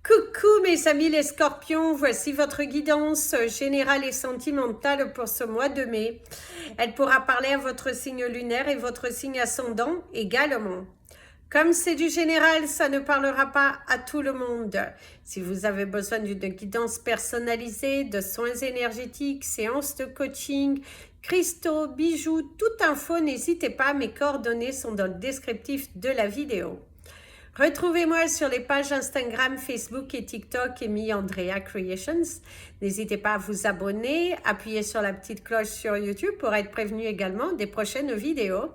Coucou mes amis les scorpions, voici votre guidance générale et sentimentale pour ce mois de mai. Elle pourra parler à votre signe lunaire et votre signe ascendant également. Comme c'est du général, ça ne parlera pas à tout le monde. Si vous avez besoin d'une guidance personnalisée, de soins énergétiques, séances de coaching, cristaux, bijoux, toute info, n'hésitez pas, mes coordonnées sont dans le descriptif de la vidéo. Retrouvez-moi sur les pages Instagram, Facebook et TikTok Amy Andrea Creations. N'hésitez pas à vous abonner, appuyez sur la petite cloche sur YouTube pour être prévenu également des prochaines vidéos.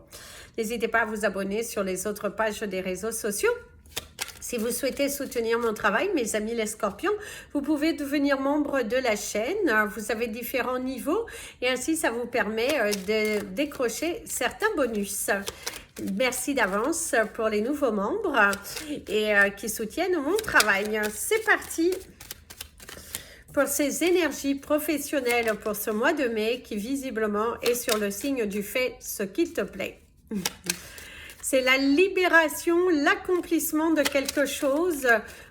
N'hésitez pas à vous abonner sur les autres pages des réseaux sociaux. Si vous souhaitez soutenir mon travail, mes amis les scorpions, vous pouvez devenir membre de la chaîne. Vous avez différents niveaux et ainsi ça vous permet de décrocher certains bonus. Merci d'avance pour les nouveaux membres et qui soutiennent mon travail. C'est parti pour ces énergies professionnelles pour ce mois de mai qui visiblement est sur le signe du fait ce qu'il te plaît. C'est la libération, l'accomplissement de quelque chose.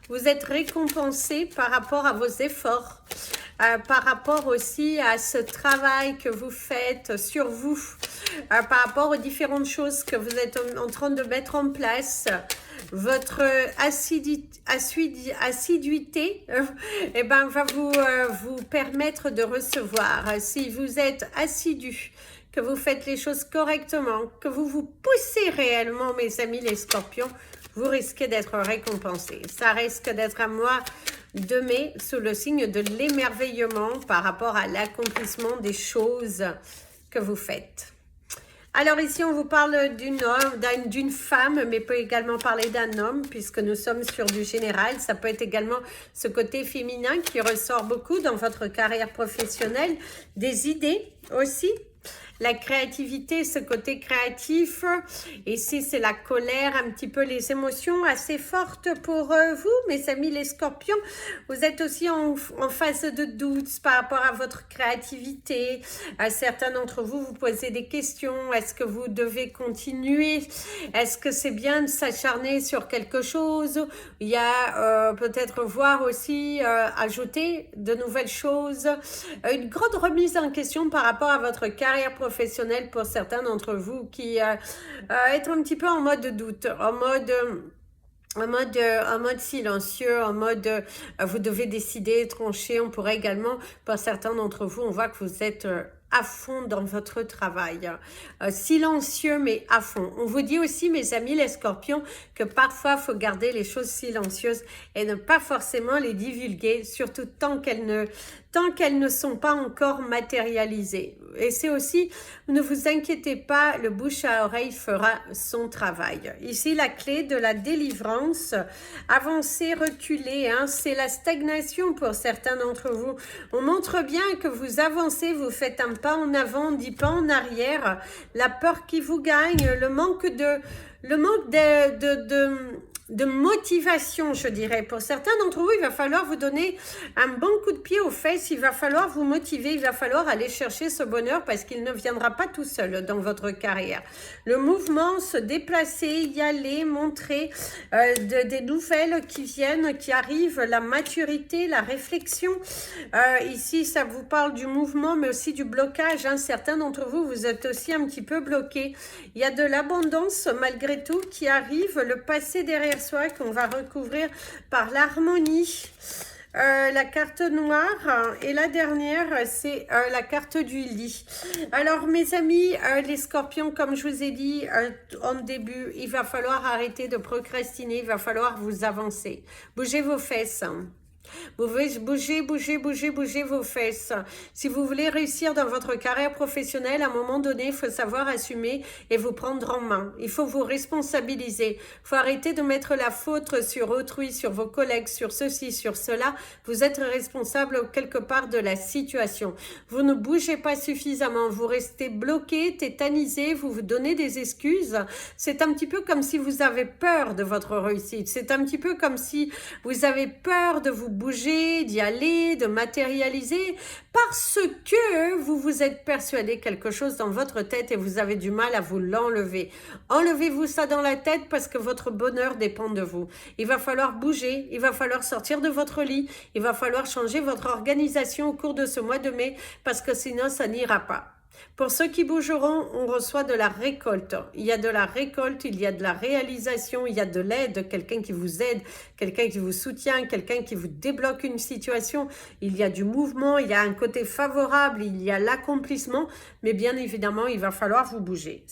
Vous êtes récompensé par rapport à vos efforts, par rapport aussi à ce travail que vous faites sur vous, par rapport aux différentes choses que vous êtes en train de mettre en place. Votre assiduité va vous permettre de recevoir. Si vous êtes assidu, que vous faites les choses correctement, que vous vous poussez réellement, mes amis les scorpions, vous risquez d'être récompensés. Ça risque d'être un mois de mai sous le signe de l'émerveillement par rapport à l'accomplissement des choses que vous faites. Alors ici, on vous parle d'une femme, mais peut également parler d'un homme, puisque nous sommes sur du général. Ça peut être également ce côté féminin qui ressort beaucoup dans votre carrière professionnelle, des idées aussi. La créativité, ce côté créatif, ici c'est la colère, un petit peu les émotions assez fortes pour vous, mes amis les scorpions. Vous êtes aussi en phase de doute par rapport à votre créativité. Certains d'entre vous vous posez des questions. Est-ce que vous devez continuer? Est-ce que c'est bien de s'acharner sur quelque chose? Il y a peut-être voir aussi ajouter de nouvelles choses. Une grande remise en question par rapport à votre carrière professionnelle pour certains d'entre vous qui être un petit peu en mode doute, en mode silencieux, en mode vous devez décider, trancher. On pourrait également, pour certains d'entre vous, on voit que vous êtes à fond dans votre travail, silencieux mais à fond. On vous dit aussi, mes amis les scorpions, que parfois il faut garder les choses silencieuses et ne pas forcément les divulguer, surtout tant qu'elles ne sont pas encore matérialisées. Et c'est aussi, ne vous inquiétez pas, le bouche à oreille fera son travail. Ici, la clé de la délivrance, avancer, reculer, hein, c'est la stagnation pour certains d'entre vous. On montre bien que vous avancez, vous faites un pas en avant, 10 pas en arrière, la peur qui vous gagne, le manque de motivation, je dirais. Pour certains d'entre vous, il va falloir vous donner un bon coup de pied aux fesses, il va falloir vous motiver, il va falloir aller chercher ce bonheur parce qu'il ne viendra pas tout seul dans votre carrière. Le mouvement, se déplacer, y aller, montrer des nouvelles qui viennent, qui arrivent, la maturité, la réflexion. Ici, ça vous parle du mouvement, mais aussi du blocage, hein. Certains d'entre vous, vous êtes aussi un petit peu bloqués. Il y a de l'abondance, malgré tout, qui arrive, le passé derrière soi qu'on va recouvrir par l'harmonie. La carte noire et la dernière c'est la carte du lit. Alors mes amis les scorpions, comme je vous ai dit en début, il va falloir arrêter de procrastiner, il va falloir vous avancer. Bougez vos fesses. Bougez vos fesses. Si vous voulez réussir dans votre carrière professionnelle, à un moment donné, il faut savoir assumer et vous prendre en main. Il faut vous responsabiliser. Il faut arrêter de mettre la faute sur autrui, sur vos collègues, sur ceci, sur cela. Vous êtes responsable quelque part de la situation. Vous ne bougez pas suffisamment. Vous restez bloqué, tétanisé, vous vous donnez des excuses. C'est un petit peu comme si vous avez peur de votre réussite. C'est un petit peu comme si vous avez peur de vous vous bouger, d'y aller, de matérialiser, parce que vous vous êtes persuadé quelque chose dans votre tête et vous avez du mal à vous l'enlever. Enlevez-vous ça dans la tête parce que votre bonheur dépend de vous. Il va falloir bouger, il va falloir sortir de votre lit, il va falloir changer votre organisation au cours de ce mois de mai parce que sinon ça n'ira pas. Pour ceux qui bougeront, on reçoit de la récolte. Il y a de la récolte, il y a de la réalisation, il y a de l'aide, quelqu'un qui vous aide, quelqu'un qui vous soutient, quelqu'un qui vous débloque une situation. Il y a du mouvement, il y a un côté favorable, il y a l'accomplissement, mais bien évidemment, il va falloir vous bouger.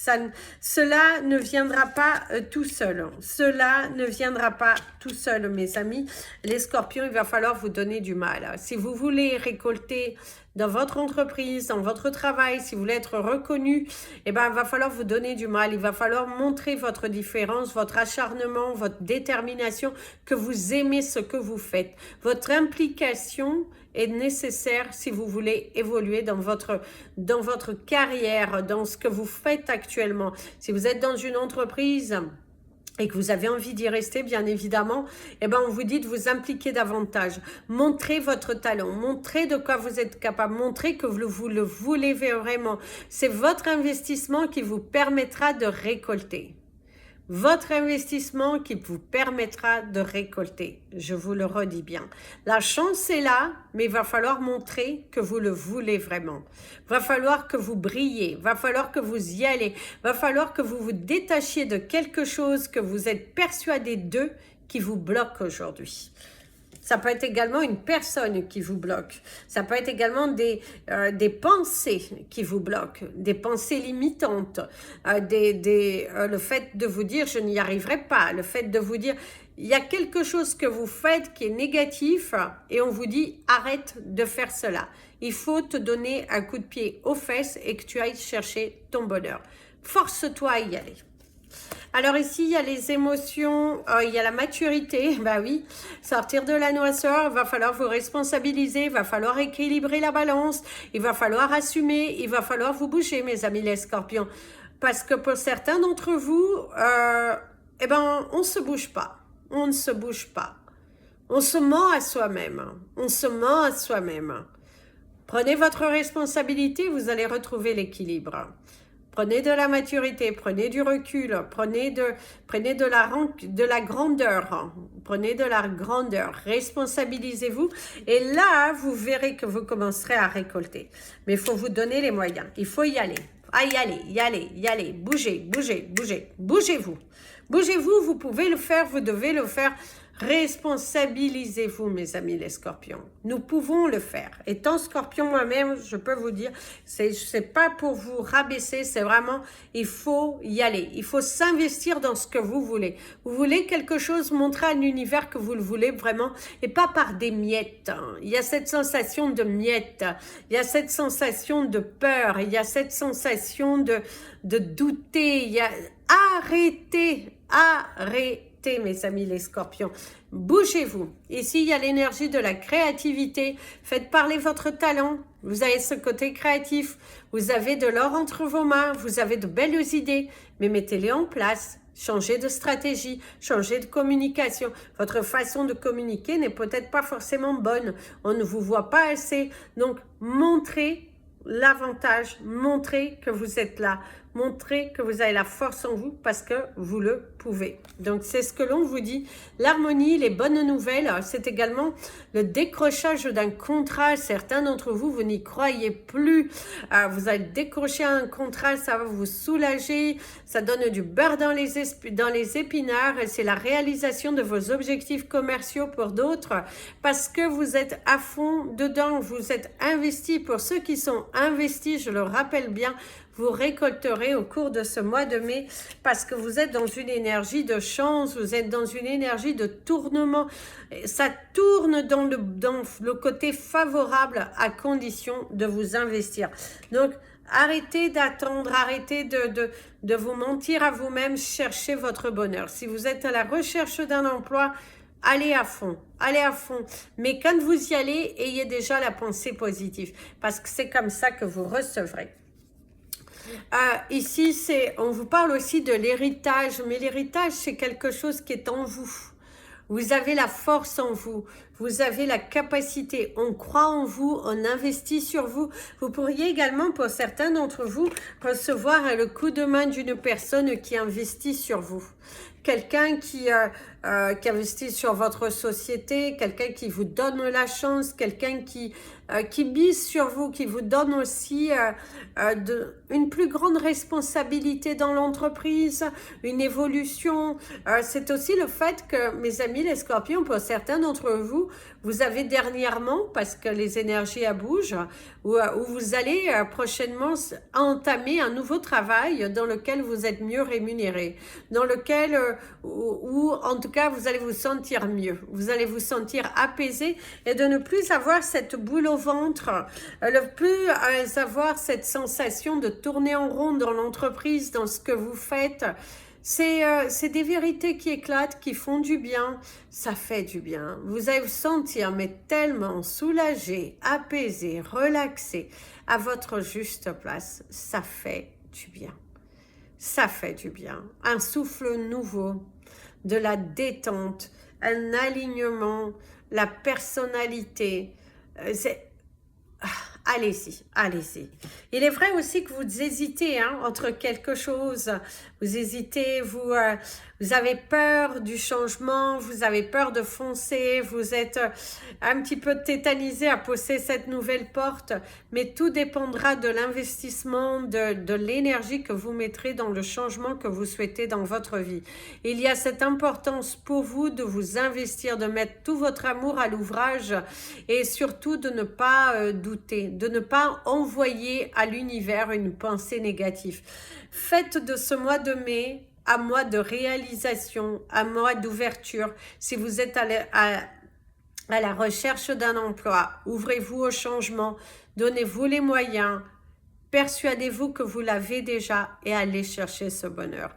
Cela ne viendra pas tout seul. Cela ne viendra pas tout seul, mes amis. Les scorpions, il va falloir vous donner du mal. Si vous voulez récolter dans votre entreprise, dans votre travail, si vous voulez être reconnu, eh ben, il va falloir vous donner du mal. Il va falloir montrer votre différence, votre acharnement, votre détermination, que vous aimez ce que vous faites. Votre implication est nécessaire si vous voulez évoluer dans votre carrière, dans ce que vous faites actuellement. Si vous êtes dans une entreprise et que vous avez envie d'y rester, bien évidemment, eh ben on vous dit de vous impliquer davantage. Montrez votre talent, montrez de quoi vous êtes capable, montrez que vous le voulez vraiment. C'est votre investissement qui vous permettra de récolter. Votre investissement qui vous permettra de récolter. Je vous le redis bien. La chance est là, mais il va falloir montrer que vous le voulez vraiment. Il va falloir que vous brillez. Il va falloir que vous y allez. Il va falloir que vous vous détachiez de quelque chose que vous êtes persuadé d'eux qui vous bloque aujourd'hui. Ça peut être également une personne qui vous bloque. Ça peut être également des pensées qui vous bloquent, des pensées limitantes, le fait de vous dire « je n'y arriverai pas », le fait de vous dire « il y a quelque chose que vous faites qui est négatif et on vous dit « arrête de faire cela ». Il faut te donner un coup de pied aux fesses et que tu ailles chercher ton bonheur. Force-toi à y aller. Alors ici, il y a les émotions, il y a la maturité, bah oui, sortir de la noirceur, il va falloir vous responsabiliser, il va falloir équilibrer la balance, il va falloir assumer, il va falloir vous bouger, mes amis les scorpions. Parce que pour certains d'entre vous, eh ben, on ne se bouge pas, on ne se bouge pas. On se ment à soi-même, on se ment à soi-même. Prenez votre responsabilité, vous allez retrouver l'équilibre. Prenez de la maturité, prenez du recul, prenez de la grandeur, prenez de la grandeur, responsabilisez-vous et là, vous verrez que vous commencerez à récolter. Mais il faut vous donner les moyens, il faut y aller, y aller, bougez, bougez-vous. Bougez-vous, vous pouvez le faire, vous devez le faire. Responsabilisez-vous, mes amis les scorpions. Nous pouvons le faire. Étant scorpion moi-même, je peux vous dire, c'est pas pour vous rabaisser, c'est vraiment, il faut y aller. Il faut s'investir dans ce que vous voulez. Vous voulez quelque chose, montrer à l'univers que vous le voulez vraiment, et pas par des miettes. Il y a cette sensation de miettes, il y a cette sensation de peur, il y a cette sensation de douter. Il y a... Arrêtez, mes amis les scorpions, bougez-vous. Ici, il y a l'énergie de la créativité. Faites parler votre talent. Vous avez ce côté créatif. Vous avez de l'or entre vos mains. Vous avez de belles idées. Mais mettez-les en place. Changez de stratégie. Changez de communication. Votre façon de communiquer n'est peut-être pas forcément bonne. On ne vous voit pas assez. Donc, montrez l'avantage. Montrez que vous êtes là. Montrez que vous avez la force en vous parce que vous le pouvez. Donc, c'est ce que l'on vous dit. L'harmonie, les bonnes nouvelles, c'est également le décrochage d'un contrat. Certains d'entre vous, vous n'y croyez plus. Vous allez décrocher un contrat, ça va vous soulager. Ça donne du beurre dans les épinards. C'est la réalisation de vos objectifs commerciaux pour d'autres parce que vous êtes à fond dedans. Vous êtes investis. Pour ceux qui sont investis, je le rappelle bien, vous récolterez au cours de ce mois de mai parce que vous êtes dans une énergie de chance, vous êtes dans une énergie de tournement. Ça tourne dans le côté favorable à condition de vous investir. Donc, arrêtez d'attendre, arrêtez de vous mentir à vous-même, cherchez votre bonheur. Si vous êtes à la recherche d'un emploi, allez à fond, mais quand vous y allez, ayez déjà la pensée positive, parce que c'est comme ça que vous recevrez. Ici, on vous parle aussi de l'héritage, mais l'héritage, c'est quelque chose qui est en vous. Vous avez la force en vous. Vous avez la capacité. On croit en vous. On investit sur vous. Vous pourriez également, pour certains d'entre vous, recevoir le coup de main d'une personne qui investit sur vous. Quelqu'un qui investit sur votre société, quelqu'un qui vous donne la chance, quelqu'un qui mise sur vous, qui vous donne aussi une plus grande responsabilité dans l'entreprise, une évolution. C'est aussi le fait que, mes amis les scorpions, pour certains d'entre vous, vous avez dernièrement, parce que les énergies bougent, où vous allez prochainement entamer un nouveau travail dans lequel vous êtes mieux rémunéré, dans lequel, où en tout cas vous allez vous sentir mieux, vous allez vous sentir apaisé et de ne plus avoir cette boule au ventre, ne plus avoir cette sensation de tourner en rond dans l'entreprise, dans ce que vous faites. C'est des vérités qui éclatent, qui font du bien. Ça fait du bien. Vous allez vous sentir mais tellement soulagé, apaisé, relaxé à votre juste place. Ça fait du bien. Ça fait du bien. Un souffle nouveau, de la détente, un alignement, la personnalité. Allez-y, allez-y. Il est vrai aussi que vous hésitez entre quelque chose. Vous hésitez, vous avez peur du changement, vous avez peur de foncer, vous êtes un petit peu tétanisé à pousser cette nouvelle porte, mais tout dépendra de l'investissement, de l'énergie que vous mettrez dans le changement que vous souhaitez dans votre vie. Il y a cette importance pour vous de vous investir, de mettre tout votre amour à l'ouvrage et surtout de ne pas douter, de ne pas envoyer à l'univers une pensée négative. Faites de ce mois de mai un mois de réalisation, un mois d'ouverture. Si vous êtes à la recherche d'un emploi, ouvrez-vous au changement, donnez-vous les moyens, persuadez-vous que vous l'avez déjà et allez chercher ce bonheur.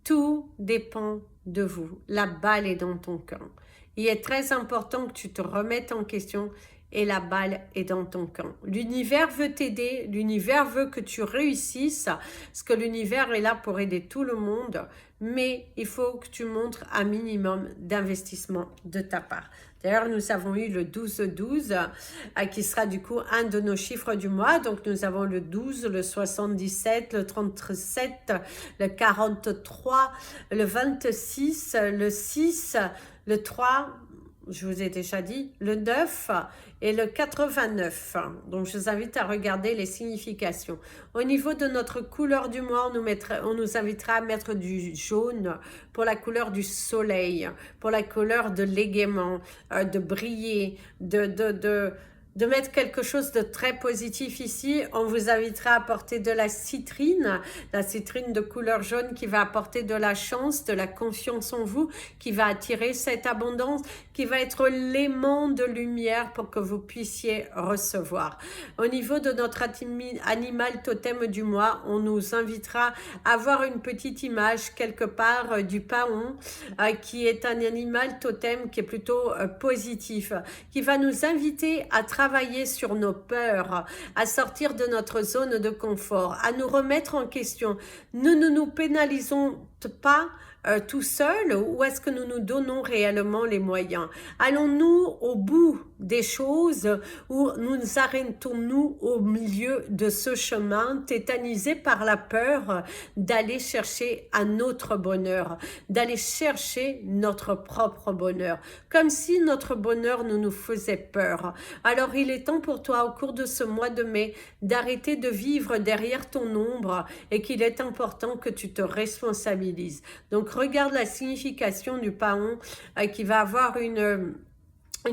Tout dépend de vous. La balle est dans ton camp. Il est très important que tu te remettes en question et la balle est dans ton camp. L'univers veut t'aider, l'univers veut que tu réussisses, parce que l'univers est là pour aider tout le monde, mais il faut que tu montres un minimum d'investissement de ta part. D'ailleurs, nous avons eu le 12-12, qui sera du coup un de nos chiffres du mois. Donc, nous avons le 12, le 77, le 37, le 43, le 26, le 6, le 3, je vous ai déjà dit, le 9 et le 89. Donc, je vous invite à regarder les significations. Au niveau de notre couleur du mois, on nous invitera à mettre du jaune pour la couleur du soleil, pour la couleur de l'égaiement, de briller, de mettre quelque chose de très positif ici. On vous invitera à porter de la citrine de couleur jaune qui va apporter de la chance, de la confiance en vous, qui va attirer cette abondance, qui va être l'aimant de lumière pour que vous puissiez recevoir. Au niveau de notre animal totem du mois, on nous invitera à avoir une petite image quelque part du paon, qui est un animal totem qui est plutôt positif, qui va nous inviter à travailler sur nos peurs, à sortir de notre zone de confort, à nous remettre en question. Nous ne nous pénalisons pas tout seul, ou est-ce que nous nous donnons réellement les moyens? Allons-nous au bout des choses ou nous arrêtons-nous au milieu de ce chemin, tétanisés par la peur d'aller chercher un autre bonheur, d'aller chercher notre propre bonheur, comme si notre bonheur nous faisait peur. Alors il est temps pour toi au cours de ce mois de mai d'arrêter de vivre derrière ton ombre et qu'il est important que tu te responsabilises. Donc regarde la signification du paon qui va avoir une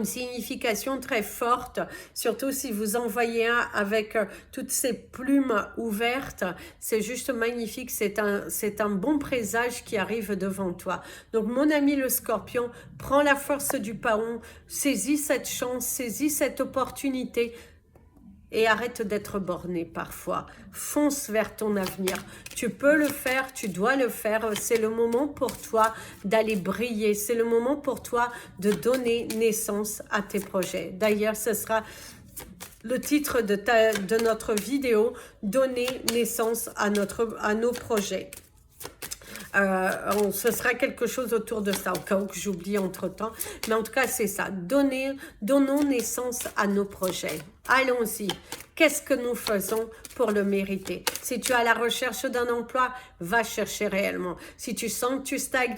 signification très forte, surtout si vous envoyez un avec toutes ces plumes ouvertes. C'est juste magnifique, c'est un bon présage qui arrive devant toi. Donc mon ami le scorpion, prends la force du paon, saisis cette chance, saisis cette opportunité, et arrête d'être borné parfois. Fonce vers ton avenir. Tu peux le faire, tu dois le faire. C'est le moment pour toi d'aller briller. C'est le moment pour toi de donner naissance à tes projets. D'ailleurs, ce sera le titre de notre vidéo, donner naissance à nos projets. Ce sera quelque chose autour de ça, au cas où que j'oublie entre-temps. Mais en tout cas, c'est ça. Donnons naissance à nos projets. Allons-y. Qu'est-ce que nous faisons pour le mériter? Si tu es à la recherche d'un emploi, va chercher réellement. Si tu sens que tu stagnes,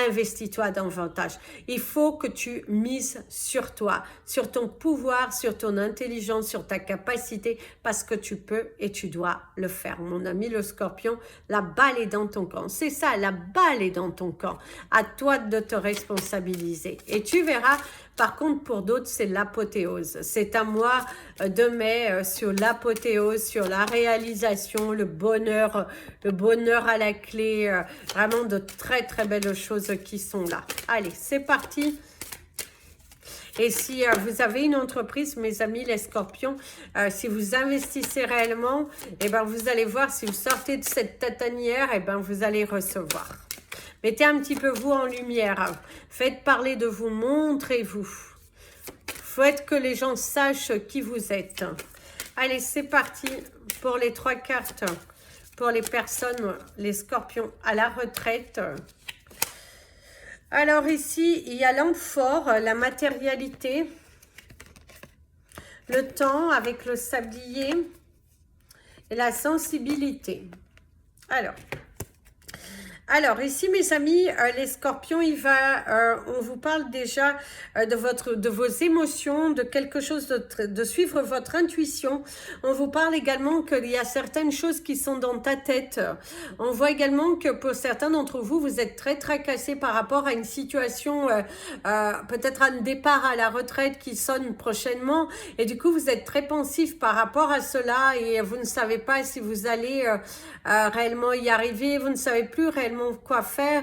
investis-toi davantage. Il faut que tu mises sur toi, sur ton pouvoir, sur ton intelligence, sur ta capacité, parce que tu peux et tu dois le faire. Mon ami le Scorpion, la balle est dans ton camp. C'est ça, la balle est dans ton camp. À toi de te responsabiliser. Et tu verras, par contre, pour d'autres, c'est l'apothéose. C'est un mois de mai sur l'apothéose, sur la réalisation, le bonheur à la clé. Vraiment de très, très belles choses qui sont là. Allez, c'est parti. Et si vous avez une entreprise, mes amis les scorpions, si vous investissez réellement, eh ben, vous allez voir, si vous sortez de cette tatanière, eh ben, vous allez recevoir. Mettez un petit peu vous en lumière. Faites parler de vous, montrez-vous. Faites que les gens sachent qui vous êtes. Allez, c'est parti pour les 3 cartes. Pour les personnes, les scorpions à la retraite. Alors ici, il y a l'amphore, la matérialité. Le temps avec le sablier. Et la sensibilité. Alors, ici, mes amis, les scorpions, on vous parle déjà de vos émotions, de quelque chose, de suivre votre intuition. On vous parle également qu'il y a certaines choses qui sont dans ta tête. On voit également que pour certains d'entre vous, vous êtes très tracassés par rapport à une situation, peut-être un départ à la retraite qui sonne prochainement. Et du coup, vous êtes très pensif par rapport à cela et vous ne savez pas si vous allez réellement y arriver. Vous ne savez plus réellement quoi faire,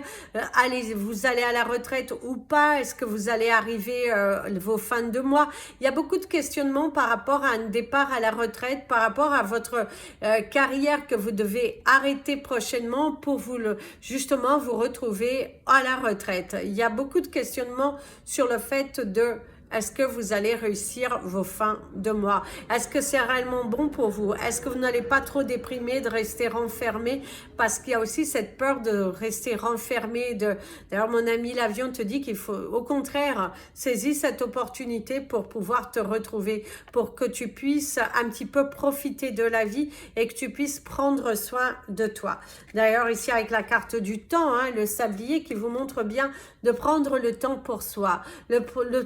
vous allez à la retraite ou pas, est-ce que vous allez arriver vos fins de mois, il y a beaucoup de questionnements par rapport à un départ à la retraite, par rapport à votre carrière que vous devez arrêter prochainement pour justement vous retrouver à la retraite. Il y a beaucoup de questionnements sur le fait de est-ce que vous allez réussir vos fins de mois? Est-ce que c'est réellement bon pour vous? Est-ce que vous n'allez pas trop déprimer de rester renfermé? Parce qu'il y a aussi cette peur de rester renfermé. D'ailleurs, mon ami l'avion te dit qu'il faut, au contraire, saisir cette opportunité pour pouvoir te retrouver, pour que tu puisses un petit peu profiter de la vie et que tu puisses prendre soin de toi. D'ailleurs, ici, avec la carte du temps, hein, le sablier qui vous montre bien de prendre le temps pour soi,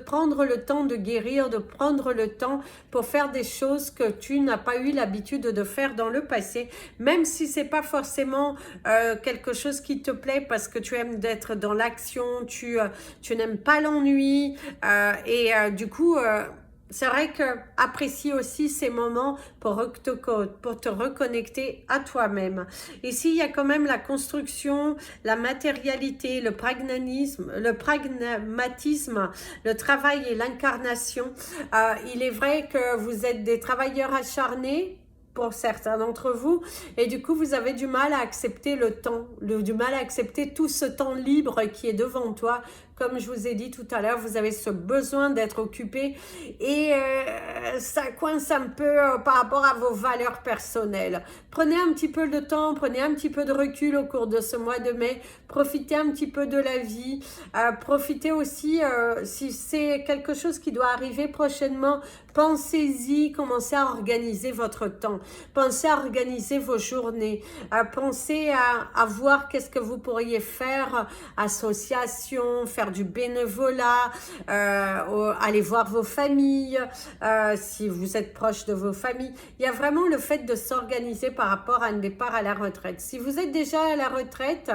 prendre le temps de guérir, de prendre le temps pour faire des choses que tu n'as pas eu l'habitude de faire dans le passé, même si c'est pas forcément quelque chose qui te plaît parce que tu aimes d'être dans l'action, tu n'aimes pas l'ennui du coup c'est vrai que apprécie aussi ces moments pour te reconnecter à toi-même. Ici, il y a quand même la construction, la matérialité, le pragmatisme, le travail et l'incarnation. Il est vrai que vous êtes des travailleurs acharnés, pour certains d'entre vous, et du coup vous avez du mal à accepter le temps, du mal à accepter tout ce temps libre qui est devant toi. Comme je vous ai dit tout à l'heure, vous avez ce besoin d'être occupé et ça coince un peu par rapport à vos valeurs personnelles. Prenez un petit peu de temps, prenez un petit peu de recul au cours de ce mois de mai, profitez un petit peu de la vie, profitez aussi, si c'est quelque chose qui doit arriver prochainement, pensez-y, commencez à organiser votre temps, pensez à organiser vos journées, pensez à voir qu'est-ce que vous pourriez faire, association, faire du bénévolat, aller voir vos familles, si vous êtes proche de vos familles. Il y a vraiment le fait de s'organiser par rapport à un départ à la retraite. Si vous êtes déjà à la retraite,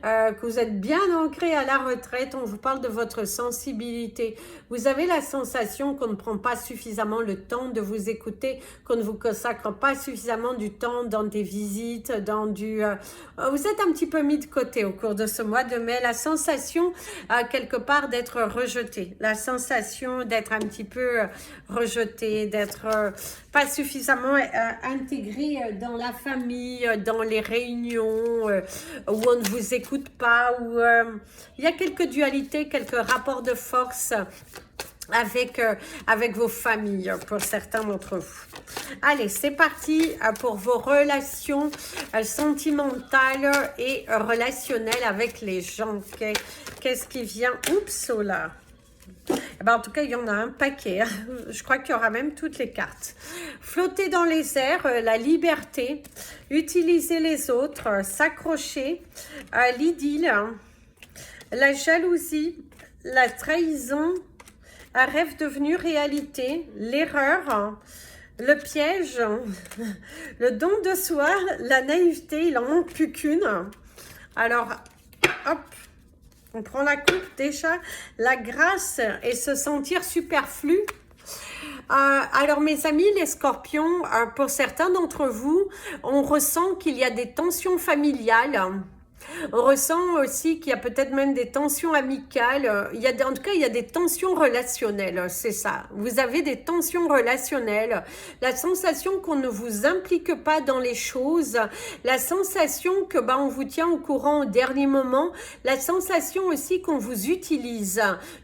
que vous êtes bien ancré à la retraite, on vous parle de votre sensibilité. Vous avez la sensation qu'on ne prend pas suffisamment le temps de vous écouter, qu'on ne vous consacre pas suffisamment du temps dans des visites, dans vous êtes un petit peu mis de côté au cours de ce mois de mai. La sensation, quelque part, d'être rejeté. La sensation d'être un petit peu rejeté, d'être pas suffisamment intégré dans la famille, dans les réunions, où on ne vous écoute pas, où il y a quelques dualités, quelques rapports de force avec vos familles pour certains d'entre vous. Allez, c'est parti pour vos relations sentimentales et relationnelles avec les gens. Qu'est-ce qui vient? Oups, oh là. Eh ben, en tout cas, il y en a un paquet. Je crois qu'il y aura même toutes les cartes. Flotter dans les airs, la liberté, utiliser les autres, s'accrocher, l'idylle, la jalousie, la trahison, un rêve devenu réalité, l'erreur, le piège, le don de soi, la naïveté, il en manque plus qu'une. Alors, hop, on prend la coupe déjà, la grâce et se sentir superflu. Alors mes amis les scorpions, pour certains d'entre vous, on ressent qu'il y a des tensions familiales. On ressent aussi qu'il y a peut-être même des tensions amicales. En tout cas, il y a des tensions relationnelles, c'est ça. Vous avez des tensions relationnelles. La sensation qu'on ne vous implique pas dans les choses. La sensation que on vous tient au courant au dernier moment. La sensation aussi qu'on vous utilise.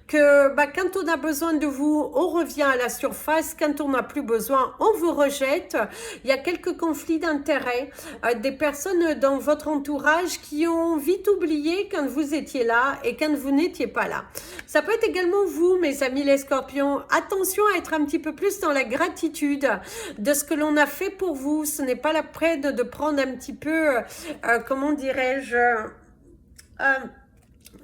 Que quand on a besoin de vous, on revient à la surface. Quand on n'a plus besoin, on vous rejette. Il y a quelques conflits d'intérêts. Des personnes dans votre entourage qui ont vite oublié quand vous étiez là et quand vous n'étiez pas là. Ça peut être également vous, mes amis les scorpions. Attention à être un petit peu plus dans la gratitude de ce que l'on a fait pour vous. Ce n'est pas la peine de prendre un petit peu, comment dirais-je...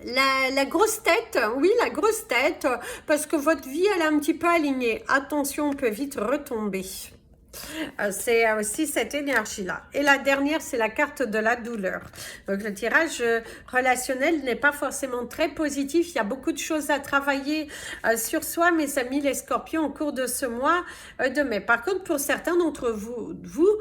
La grosse tête, oui, la grosse tête, parce que votre vie, elle est un petit peu alignée. Attention, on peut vite retomber. C'est aussi cette énergie-là. Et la dernière, c'est la carte de la douleur. Donc, le tirage relationnel n'est pas forcément très positif. Il y a beaucoup de choses à travailler sur soi, mes amis les scorpions, au cours de ce mois de mai. Par contre, pour certains d'entre vous,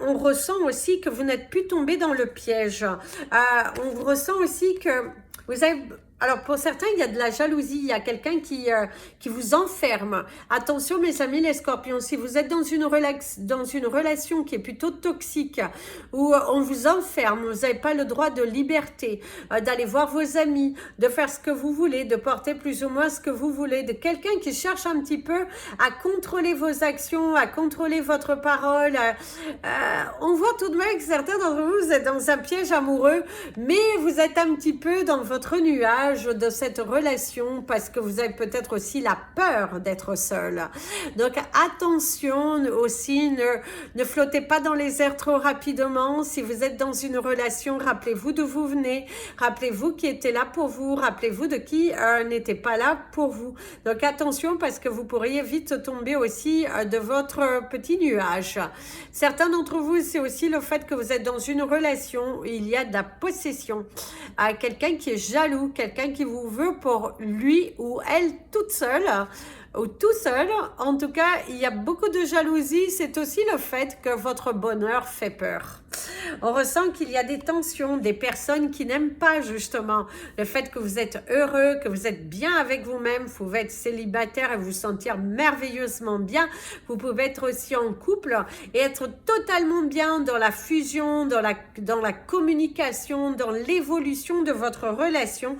on ressent aussi que vous n'êtes plus tombé dans le piège. On ressent aussi que vous avez... Alors, pour certains, il y a de la jalousie. Il y a quelqu'un qui vous enferme. Attention, mes amis les scorpions, si vous êtes dans une relation qui est plutôt toxique, où on vous enferme, vous n'avez pas le droit de liberté, d'aller voir vos amis, de faire ce que vous voulez, de porter plus ou moins ce que vous voulez, de quelqu'un qui cherche un petit peu à contrôler vos actions, à contrôler votre parole. On voit tout de même que certains d'entre vous, vous êtes dans un piège amoureux, mais vous êtes un petit peu dans votre nuage de cette relation parce que vous avez peut-être aussi la peur d'être seul. Donc attention aussi, ne flottez pas dans les airs trop rapidement. Si vous êtes dans une relation, rappelez-vous d'où vous venez, rappelez-vous qui était là pour vous, rappelez-vous de qui n'était pas là pour vous. Donc attention parce que vous pourriez vite tomber aussi de votre petit nuage. Certains d'entre vous, c'est aussi le fait que vous êtes dans une relation où il y a de la possession. Quelqu'un qui est jaloux, quelqu'un qui vous veut pour lui ou elle toute seule ou tout seul. En tout cas, il y a beaucoup de jalousie. C'est aussi le fait que votre bonheur fait peur. On ressent qu'il y a des tensions, des personnes qui n'aiment pas justement le fait que vous êtes heureux, que vous êtes bien avec vous-même. Vous pouvez être célibataire et vous sentir merveilleusement bien. Vous pouvez être aussi en couple et être totalement bien dans la fusion, dans la communication, dans l'évolution de votre relation.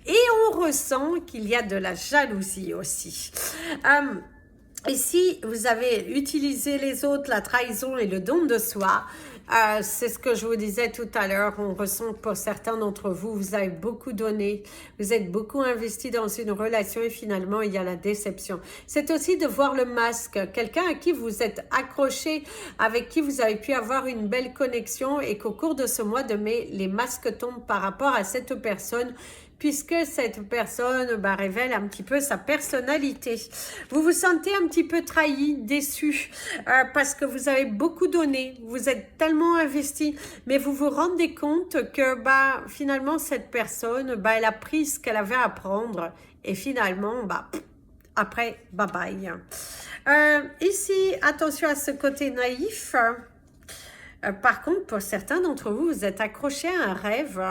Et on ressent qu'il y a de la jalousie aussi. Et si vous avez utilisé les autres, la trahison et le don de soi, c'est ce que je vous disais tout à l'heure, on ressent que pour certains d'entre vous, vous avez beaucoup donné, vous êtes beaucoup investi dans une relation et finalement il y a la déception. C'est aussi de voir le masque, quelqu'un à qui vous êtes accroché, avec qui vous avez pu avoir une belle connexion et qu'au cours de ce mois de mai, les masques tombent par rapport à cette personne puisque cette personne révèle un petit peu sa personnalité. Vous vous sentez un petit peu trahi, déçu, parce que vous avez beaucoup donné, vous êtes tellement investi, mais vous vous rendez compte que finalement cette personne, elle a pris ce qu'elle avait à prendre, et finalement, après, bye bye. Ici, attention à ce côté naïf. Par contre, pour certains d'entre vous, vous êtes accrochés à un rêve,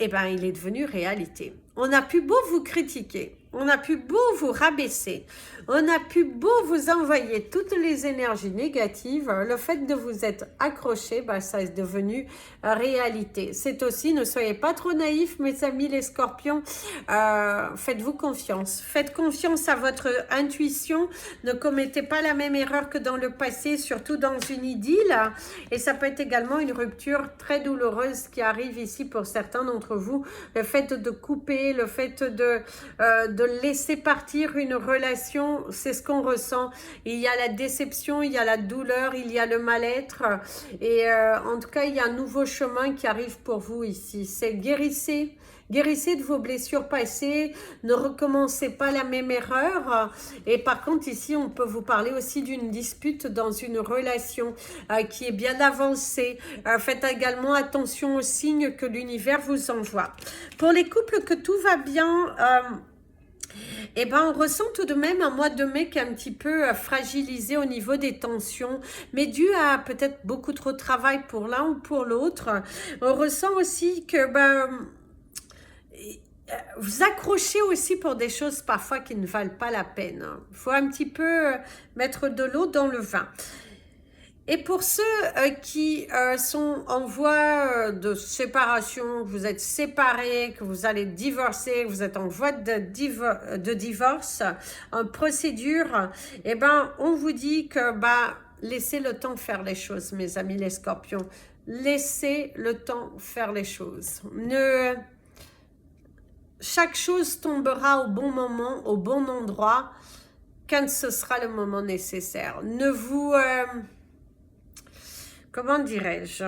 il est devenu réalité. On a pu beau vous critiquer, On a pu beau vous rabaisser, on a pu beau vous envoyer toutes les énergies négatives, le fait de vous être accroché, bah, ça est devenu réalité. C'est aussi, ne soyez pas trop naïfs mes amis les scorpions, faites-vous confiance. Faites confiance à votre intuition, ne commettez pas la même erreur que dans le passé, surtout dans une idylle. Et ça peut être également une rupture très douloureuse qui arrive ici pour certains d'entre vous. Le fait de couper, le fait de laisser partir une relation, c'est ce qu'on ressent. Il y a la déception, il y a la douleur, il y a le mal-être. Et en tout cas, il y a un nouveau chemin qui arrive pour vous ici. C'est guérissez. Guérissez de vos blessures passées, ne recommencez pas la même erreur. Et par contre, ici, on peut vous parler aussi d'une dispute dans une relation qui est bien avancée. Faites également attention aux signes que l'univers vous envoie. Pour les couples que tout va bien, eh ben, on ressent tout de même un mois de mai qui est un petit peu fragilisé au niveau des tensions, mais dû à peut-être beaucoup trop de travail pour l'un ou pour l'autre. On ressent aussi que vous accrochez aussi pour des choses parfois qui ne valent pas la peine. Il faut un petit peu mettre de l'eau dans le vin. Et pour ceux qui sont en voie de séparation, que vous êtes séparés, que vous allez divorcer, que vous êtes en voie de divorce, en procédure, eh ben, on vous dit que laissez le temps faire les choses, mes amis les scorpions. Laissez le temps faire les choses. Chaque chose tombera au bon moment, au bon endroit, quand ce sera le moment nécessaire. Ne vous... comment dirais-je?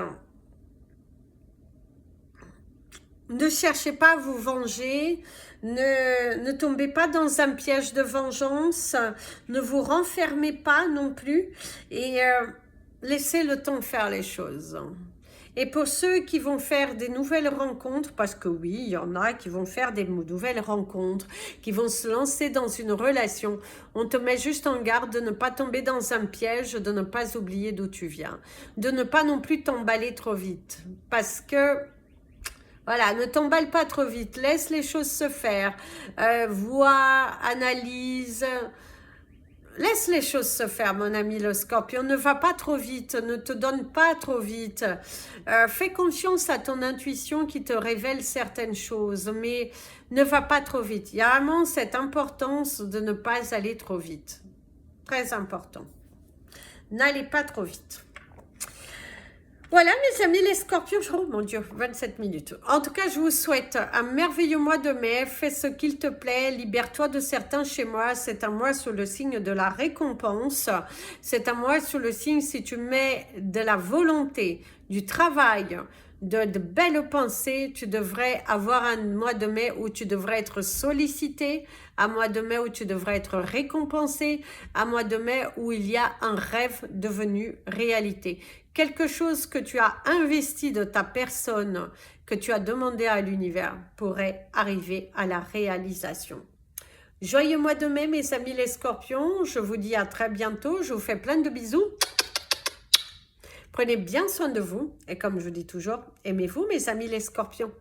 Ne cherchez pas à vous venger, ne tombez pas dans un piège de vengeance, ne vous renfermez pas non plus et laissez le temps faire les choses. Et pour ceux qui vont faire des nouvelles rencontres, parce que oui, il y en a qui vont faire des nouvelles rencontres, qui vont se lancer dans une relation, on te met juste en garde de ne pas tomber dans un piège, de ne pas oublier d'où tu viens, de ne pas non plus t'emballer trop vite, parce que voilà, ne t'emballe pas trop vite, laisse les choses se faire, vois, analyse. Laisse les choses se faire, mon ami le scorpion. Ne va pas trop vite, ne te donne pas trop vite. Fais confiance à ton intuition qui te révèle certaines choses, mais ne va pas trop vite. Il y a vraiment cette importance de ne pas aller trop vite. Très important. N'allez pas trop vite. Voilà mes amis les scorpions, oh mon Dieu, 27 minutes. En tout cas, je vous souhaite un merveilleux mois de mai, fais ce qu'il te plaît, libère-toi de certains chez moi, c'est un mois sous le signe de la récompense, c'est un mois sous le signe si tu mets de la volonté, du travail, de belles pensées, tu devrais avoir un mois de mai où tu devrais être sollicité, un mois de mai où tu devrais être récompensé, un mois de mai où il y a un rêve devenu réalité. Quelque chose que tu as investi de ta personne, que tu as demandé à l'univers, pourrait arriver à la réalisation. Joyeux mois de mai, mes amis les scorpions. Je vous dis à très bientôt. Je vous fais plein de bisous. Prenez bien soin de vous. Et comme je vous dis toujours, aimez-vous, mes amis les scorpions.